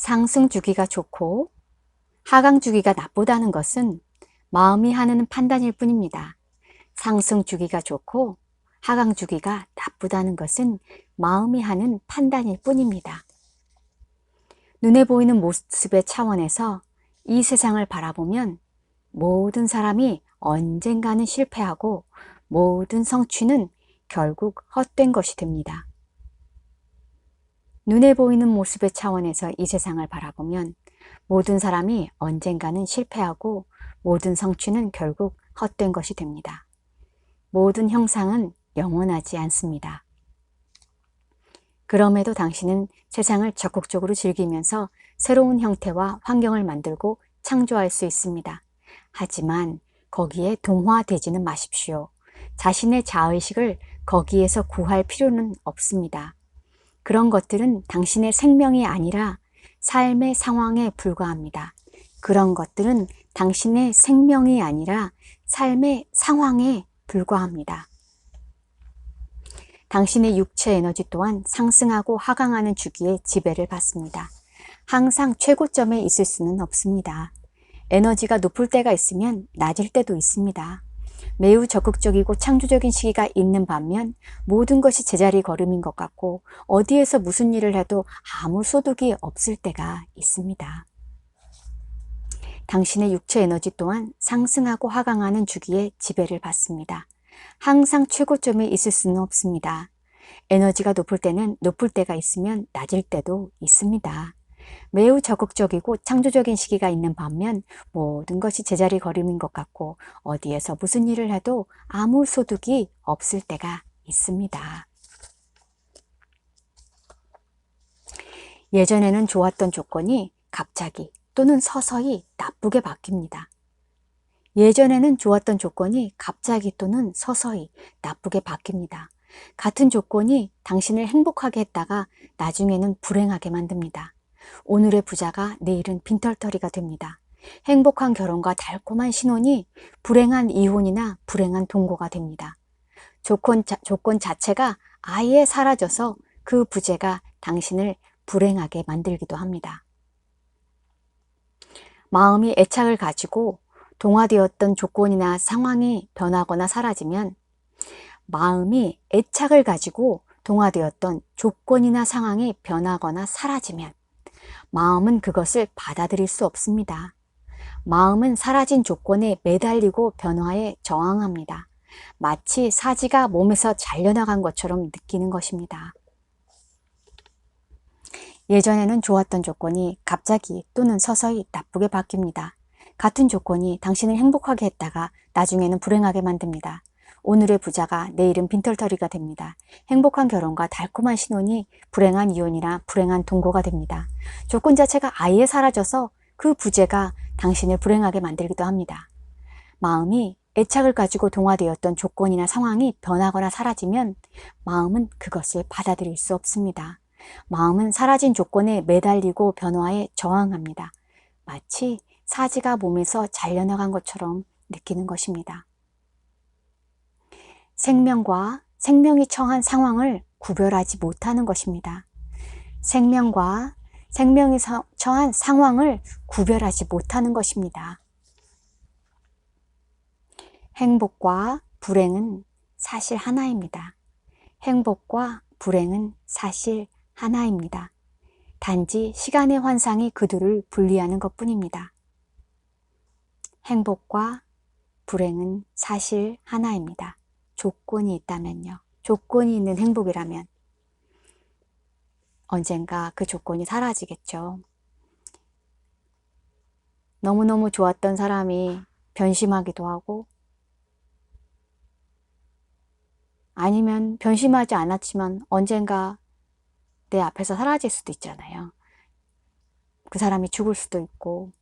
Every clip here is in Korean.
상승 주기가 좋고 하강 주기가 나쁘다는 것은 마음이 하는 판단일 뿐입니다. 상승 주기가 좋고 하강 주기가 나쁘다는 것은 마음이 하는 판단일 뿐입니다. 눈에 보이는 모습의 차원에서 이 세상을 바라보면 모든 사람이 언젠가는 실패하고 모든 성취는 결국 헛된 것이 됩니다. 눈에 보이는 모습의 차원에서 이 세상을 바라보면 모든 사람이 언젠가는 실패하고 모든 성취는 결국 헛된 것이 됩니다. 모든 형상은 영원하지 않습니다. 그럼에도 당신은 세상을 적극적으로 즐기면서 새로운 형태와 환경을 만들고 창조할 수 있습니다. 하지만 거기에 동화되지는 마십시오. 자신의 자의식을 거기에서 구할 필요는 없습니다. 그런 것들은 당신의 생명이 아니라 삶의 상황에 불과합니다. 그런 것들은 당신의 생명이 아니라 삶의 상황에 불과합니다. 당신의 육체 에너지 또한 상승하고 하강하는 주기에 지배를 받습니다. 항상 최고점에 있을 수는 없습니다. 에너지가 높을 때가 있으면 낮을 때도 있습니다. 매우 적극적이고 창조적인 시기가 있는 반면 모든 것이 제자리 걸음인 것 같고 어디에서 무슨 일을 해도 아무 소득이 없을 때가 있습니다. 당신의 육체 에너지 또한 상승하고 하강하는 주기에 지배를 받습니다. 항상 최고점에 있을 수는 없습니다. 에너지가 높을 때는 높을 때가 있으면 낮을 때도 있습니다. 매우 적극적이고 창조적인 시기가 있는 반면 모든 것이 제자리 걸음인 것 같고 어디에서 무슨 일을 해도 아무 소득이 없을 때가 있습니다. 예전에는 좋았던 조건이 갑자기 또는 서서히 나쁘게 바뀝니다. 예전에는 좋았던 조건이 갑자기 또는 서서히 나쁘게 바뀝니다. 같은 조건이 당신을 행복하게 했다가 나중에는 불행하게 만듭니다. 오늘의 부자가 내일은 빈털터리가 됩니다. 행복한 결혼과 달콤한 신혼이 불행한 이혼이나 불행한 동거가 됩니다. 조건 자체가 아예 사라져서 그 부재가 당신을 불행하게 만들기도 합니다. 마음이 애착을 가지고 동화되었던 조건이나 상황이 변하거나 사라지면 마음이 애착을 가지고 동화되었던 조건이나 상황이 변하거나 사라지면 마음은 그것을 받아들일 수 없습니다. 마음은 사라진 조건에 매달리고 변화에 저항합니다. 마치 사지가 몸에서 잘려나간 것처럼 느끼는 것입니다. 예전에는 좋았던 조건이 갑자기 또는 서서히 나쁘게 바뀝니다. 같은 조건이 당신을 행복하게 했다가 나중에는 불행하게 만듭니다. 오늘의 부자가 내일은 빈털터리가 됩니다. 행복한 결혼과 달콤한 신혼이 불행한 이혼이나 불행한 동거가 됩니다. 조건 자체가 아예 사라져서 그 부재가 당신을 불행하게 만들기도 합니다. 마음이 애착을 가지고 동화되었던 조건이나 상황이 변하거나 사라지면 마음은 그것을 받아들일 수 없습니다. 마음은 사라진 조건에 매달리고 변화에 저항합니다. 마치 사지가 몸에서 잘려나간 것처럼 느끼는 것입니다. 생명과 생명이 처한 상황을 구별하지 못하는 것입니다. 생명과 생명이 처한 상황을 구별하지 못하는 것입니다. 행복과 불행은 사실 하나입니다. 행복과 불행은 사실 하나입니다. 단지 시간의 환상이 그들을 분리하는 것뿐입니다. 행복과 불행은 사실 하나입니다. 조건이 있다면요. 조건이 있는 행복이라면 언젠가 그 조건이 사라지겠죠. 너무너무 좋았던 사람이 변심하기도 하고 아니면 변심하지 않았지만 언젠가 내 앞에서 사라질 수도 있잖아요. 그 사람이 죽을 수도 있고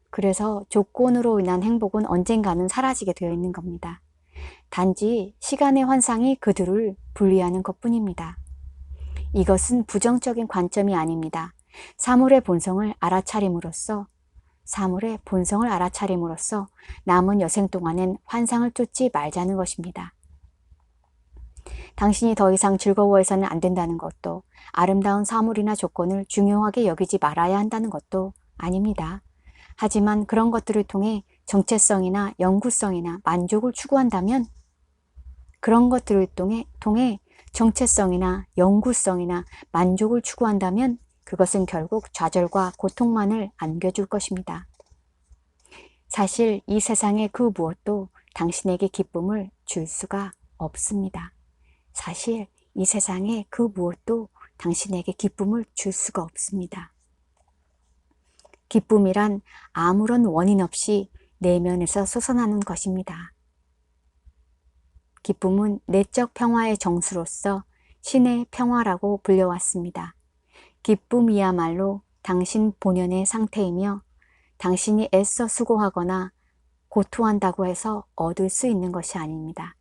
그래서 조건으로 인한 행복은 언젠가는 사라지게 되어 있는 겁니다. 단지 시간의 환상이 그들을 분리하는 것뿐입니다. 이것은 부정적인 관점이 아닙니다. 사물의 본성을 알아차림으로써 남은 여생 동안엔 환상을 쫓지 말자는 것입니다. 당신이 더 이상 즐거워해서는 안 된다는 것도, 아름다운 사물이나 조건을 중요하게 여기지 말아야 한다는 것도 아닙니다. 하지만 그런 것들을 통해 정체성이나 영구성이나 만족을 추구한다면, 그런 것들을 통해 정체성이나 영구성이나 만족을 추구한다면 그것은 결국 좌절과 고통만을 안겨줄 것입니다. 사실 이 세상의 그 무엇도 당신에게 기쁨을 줄 수가 없습니다. 사실 이 세상의 그 무엇도 당신에게 기쁨을 줄 수가 없습니다. 기쁨이란 아무런 원인 없이 내면에서 솟아나는 것입니다. 기쁨은 내적 평화의 정수로서 신의 평화라고 불려왔습니다. 기쁨이야말로 당신 본연의 상태이며 당신이 애써 수고하거나 고투한다고 해서 얻을 수 있는 것이 아닙니다.